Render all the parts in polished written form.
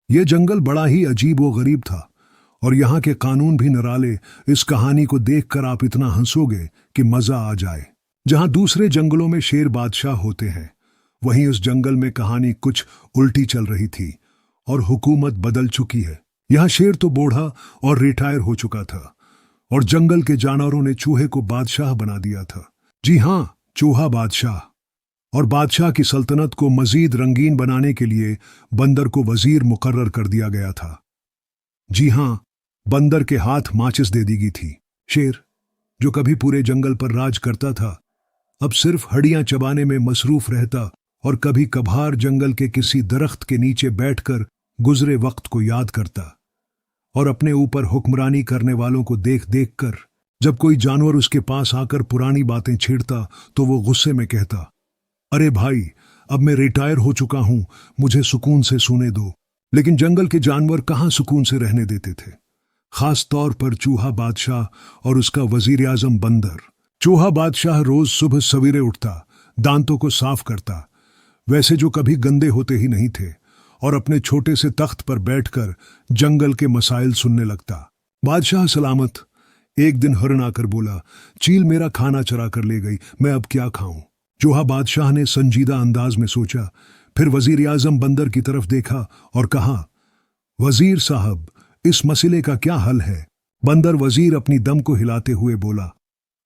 यह जंगल बड़ा ही अजीब व गरीब था और यहाँ के कानून भी निराले। इस कहानी को देखकर आप इतना हंसोगे कि मजा आ जाए। जहाँ दूसरे जंगलों में शेर बादशाह होते हैं, वहीं उस जंगल में कहानी कुछ उल्टी चल रही थी और हुकूमत बदल चुकी है। यहाँ शेर तो बूढ़ा और रिटायर हो चुका था और जंगल के जानवरों ने चूहे को बादशाह बना दिया था। जी हाँ, चूहा बादशाह। और बादशाह की सल्तनत को मजीद रंगीन बनाने के लिए बंदर को वजीर मुकर्रर कर दिया गया था। जी हाँ, बंदर के हाथ माचिस दे दी गई थी। शेर, जो कभी पूरे जंगल पर राज करता था, अब सिर्फ हड्डियां चबाने में मसरूफ रहता और कभी कभार जंगल के किसी दरख्त के नीचे बैठकर गुजरे वक्त को याद करता और अपने ऊपर हुक्मरानी करने वालों को देख देख कर जब कोई जानवर उसके पास आकर पुरानी बातें छेड़ता तो वो गुस्से में कहता, अरे भाई, अब मैं रिटायर हो चुका हूं, मुझे सुकून से सोने दो। लेकिन जंगल के जानवर कहां सुकून से रहने देते थे, खास तौर पर चूहा बादशाह और उसका वजीर आजम बंदर। चूहा बादशाह रोज सुबह सवेरे उठता, दांतों को साफ करता, वैसे जो कभी गंदे होते ही नहीं थे, और अपने छोटे से तख्त पर बैठकर जंगल के मसाइल सुनने लगता। बादशाह सलामत। एक दिन हिरन आकर बोला, चील मेरा खाना चरा कर ले गई, मैं अब क्या खाऊं। चूहा बादशाह ने संजीदा अंदाज में सोचा, फिर वजीर आजम बंदर की तरफ देखा और कहा, वजीर साहब, इस मसले का क्या हल है। बंदर वजीर अपनी दम को हिलाते हुए बोला,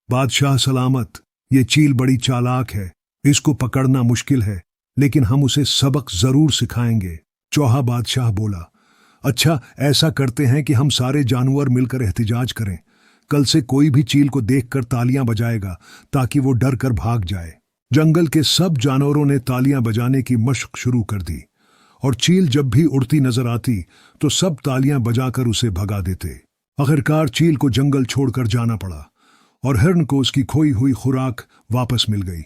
बादशाह सलामत, ये चील बड़ी चालाक है, इसको पकड़ना मुश्किल है, लेकिन हम उसे सबक जरूर सिखाएंगे। चूहा बादशाह बोला, अच्छा, ऐसा करते हैं कि हम सारे जानवर मिलकर एहतिजाज करें। कल से कोई भी चील को देखकर तालियां बजाएगा ताकि वो डर कर भाग जाए। जंगल के सब जानवरों ने तालियां बजाने की मशक शुरू कर दी और चील जब भी उड़ती नजर आती तो सब तालियां बजाकर उसे भगा देते। आखिरकार चील को जंगल छोड़कर जाना पड़ा और हिरन को उसकी खोई हुई खुराक वापस मिल गई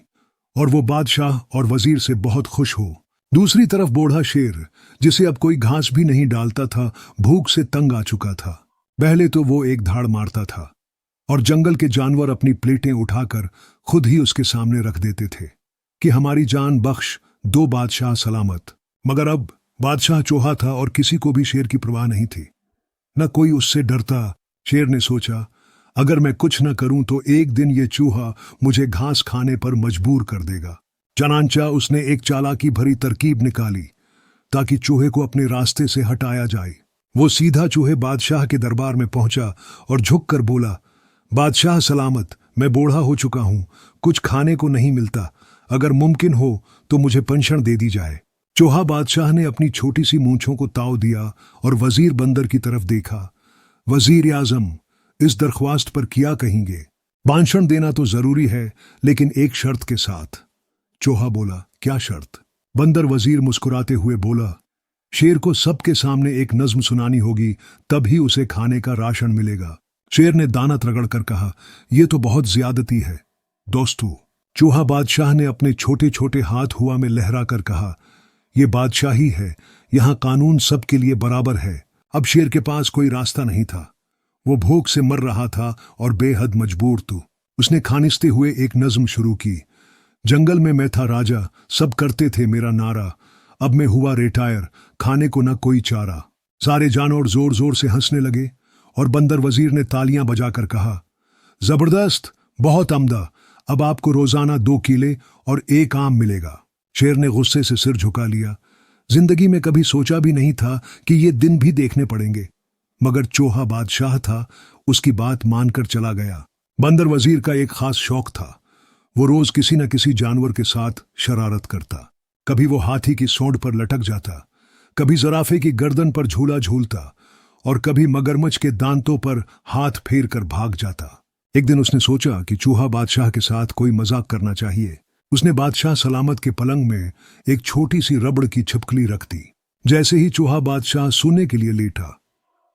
और वो बादशाह और वजीर से बहुत खुश हो। दूसरी तरफ बूढ़ा शेर, जिसे अब कोई घास भी नहीं डालता था, भूख से तंग आ चुका था। पहले तो वो एक धाड़ मारता था और जंगल के जानवर अपनी प्लेटें उठाकर खुद ही उसके सामने रख देते थे कि हमारी जान बख्श, दो बादशाह सलामत। मगर अब बादशाह चूहा था और किसी को भी शेर की परवाह नहीं थी, न कोई उससे डरता। शेर ने सोचा, अगर मैं कुछ न करूं तो एक दिन ये चूहा मुझे घास खाने पर मजबूर कर देगा। चनांचा उसने एक चालाकी भरी तरकीब निकाली ताकि चूहे को अपने रास्ते से हटाया जाए। वो सीधा चूहे बादशाह के दरबार में पहुंचा और झुककर बोला, बादशाह सलामत, मैं बूढ़ा हो चुका हूं, कुछ खाने को नहीं मिलता, अगर मुमकिन हो तो मुझे पेंशन दे दी जाए। चूहा बादशाह ने अपनी छोटी सी मूंछों को ताव दिया और वजीर बंदर की तरफ देखा। वजीर आजम, इस दरख्वास्त पर क्या कहेंगे। पेंशन देना तो जरूरी है, लेकिन एक शर्त के साथ। चूहा बोला, क्या शर्त। बंदर वजीर मुस्कुराते हुए बोला, शेर को सबके सामने एक नज्म सुनानी होगी, तभी उसे खाने का राशन मिलेगा। शेर ने दानत रगड़कर कहा, यह तो बहुत ज्यादती है। दोस्तों, चूहा बादशाह ने अपने छोटे छोटे हाथ हुआ में लहरा कर कहा, यह बादशाही है, यहां कानून सबके लिए बराबर है। अब शेर के पास कोई रास्ता नहीं था, वो भूख से मर रहा था और बेहद मजबूर था। उसने खानिस्ते हुए एक नज्म शुरू की, जंगल में मैं था राजा, सब करते थे मेरा नारा, अब मैं हुआ रिटायर, खाने को न कोई चारा। सारे जानवर जोर जोर से हंसने लगे और बंदर वजीर ने तालियां बजाकर कहा, जबरदस्त, बहुत अमदा, अब आपको रोजाना 2 केले और 1 आम मिलेगा। शेर ने गुस्से से सिर झुका लिया, जिंदगी में कभी सोचा भी नहीं था कि ये दिन भी देखने पड़ेंगे। मगर चूहा बादशाह था, उसकी बात मानकर चला गया। बंदर वजीर का एक खास शौक था, वो रोज किसी न किसी जानवर के साथ शरारत करता। कभी वो हाथी की सूंड पर लटक जाता, कभी जराफे की गर्दन पर झूला झूलता और कभी मगरमच्छ के दांतों पर हाथ फेर कर भाग जाता। एक दिन उसने सोचा कि चूहा बादशाह के साथ कोई मजाक करना चाहिए। उसने बादशाह सलामत के पलंग में एक छोटी सी रबड़ की छिपकली रख दी। जैसे ही चूहा बादशाह सोने के लिए लेटा,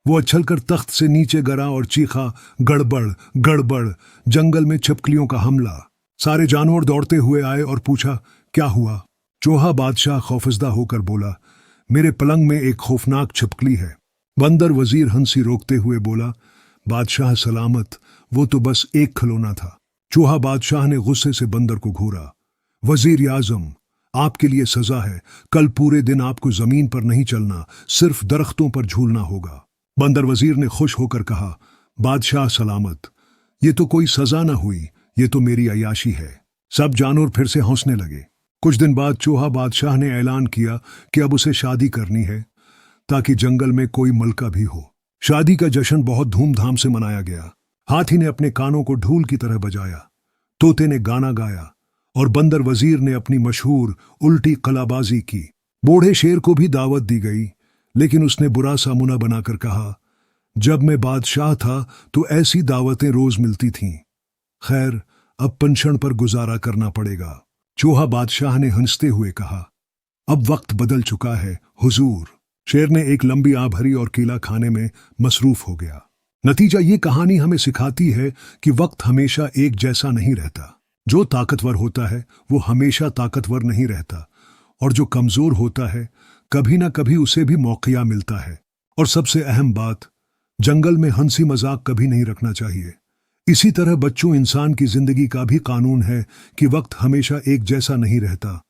वो उछलकर तख्त से नीचे गिरा और चीखा, गड़बड़ गड़बड़, जंगल में छिपकलियों का हमला। सारे जानवर दौड़ते हुए आए और पूछा, क्या हुआ। चूहा बादशाह खौफजदा होकर बोला, मेरे पलंग में एक खौफनाक छिपकली है। बंदर वजीर हंसी रोकते हुए बोला, बादशाह सलामत, वो तो बस एक खिलौना था। चूहा बादशाह ने गुस्से से बंदर को घूरा, वजीर आजम, आपके लिए सजा है। कल पूरे दिन आपको जमीन पर नहीं चलना, सिर्फ दरख्तों पर झूलना होगा। बंदर वजीर ने खुश होकर कहा, बादशाह सलामत, ये तो कोई सजा न हुई, ये तो मेरी अयाशी है। सब जानवर फिर से हंसने लगे। कुछ दिन बाद चूहा बादशाह ने ऐलान किया कि अब उसे शादी करनी है ताकि जंगल में कोई मलका भी हो। शादी का जश्न बहुत धूमधाम से मनाया गया। हाथी ने अपने कानों को ढोल की तरह बजाया, तोते ने गाना गाया और बंदर वजीर ने अपनी मशहूर उल्टी कलाबाजी की। बूढ़े शेर को भी दावत दी गई, लेकिन उसने बुरा सा मुना बनाकर कहा, जब मैं बादशाह था तो ऐसी दावतें रोज मिलती थीं। खैर, अब पेंशन पर गुजारा करना पड़ेगा। चूहा बादशाह ने हंसते हुए कहा, अब वक्त बदल चुका है हुजूर। शेर ने एक लंबी आह भरी और केला खाने में मसरूफ हो गया। नतीजा ये कहानी हमें सिखाती है कि वक्त हमेशा एक जैसा नहीं रहता। जो ताकतवर होता है वो हमेशा ताकतवर नहीं रहता, और जो कमजोर होता है कभी ना कभी उसे भी मौक़िया मिलता है। और सबसे अहम बात, जंगल में हंसी मजाक कभी नहीं रखना चाहिए। इसी तरह बच्चों, इंसान की जिंदगी का भी कानून है कि वक्त हमेशा एक जैसा नहीं रहता।